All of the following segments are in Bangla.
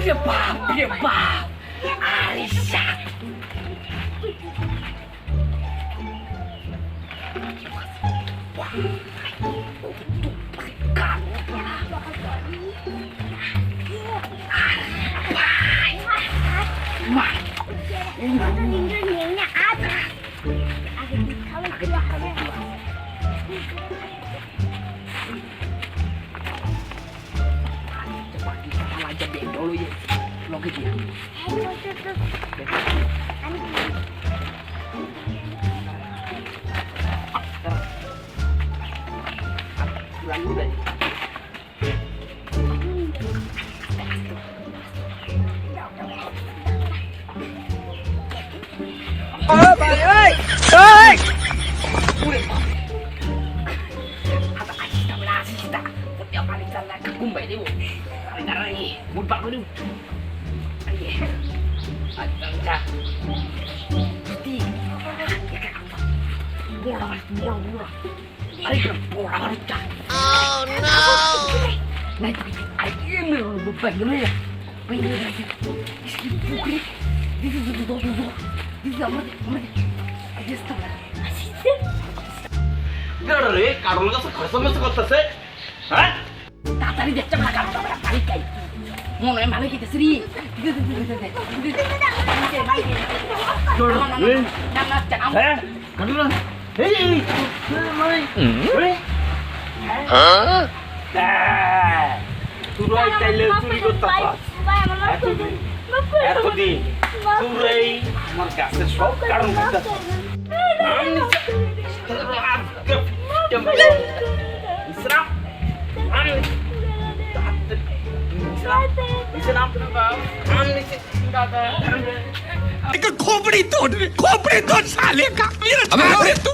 Dia bab. Alisa. Wah. Kamu Mah. Ini ada. Cepat kita aja dulu ya. Logik dia. Pulang dulu deh. Bà ơi! Ơi! Oh no! Này, ai yên rồi một vành nữa này. Bây giờ này, đi ra mất. Aja stop. রে কারণ কাছে খসমস করতেছে হ্যাঁ তাড়াতাড়ি দেখতে না কারণ আমরা বাড়ি যাই মনে হয় ভালো খেতে শ্রী হ্যাঁ কারণ এই মানে হ্যাঁ তুই চাইলে চুরি করতেছ এতদিন তুই আমার গাছের সব কারণ করতেছ Islam, खोपड़ी तोड़ साले का मेरा तू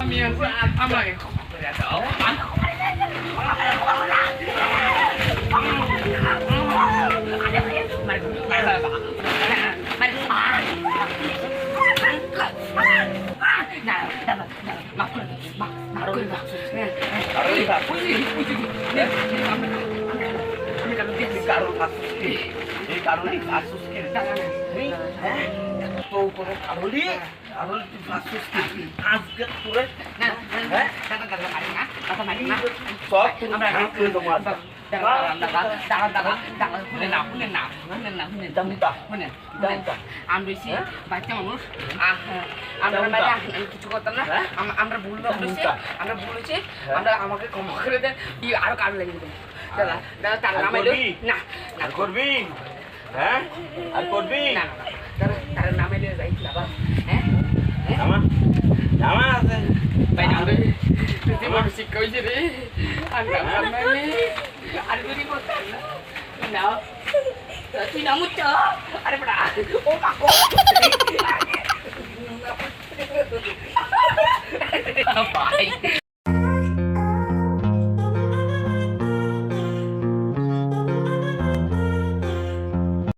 বাচ্চা মানুষ আমরা কিছু করতাম না আমরা ভুল বলেছি আমরা আমাকে ক্ষমা করে দেন আরো কারো লেগে দেবো দাদা দাদা তার নাম এলো না আর করবি হ্যাঁ আর করবি না দাদা তার নাম এলো যাই বাবা হ্যাঁ জামা জামা আছে ভাই নাম রে তুই আমার শিক্ষা হয়েছে রে আর নাম মানে আর যদি করতাম না তুই নাম উচ্চ আরে বড়া ও কাকু ভাই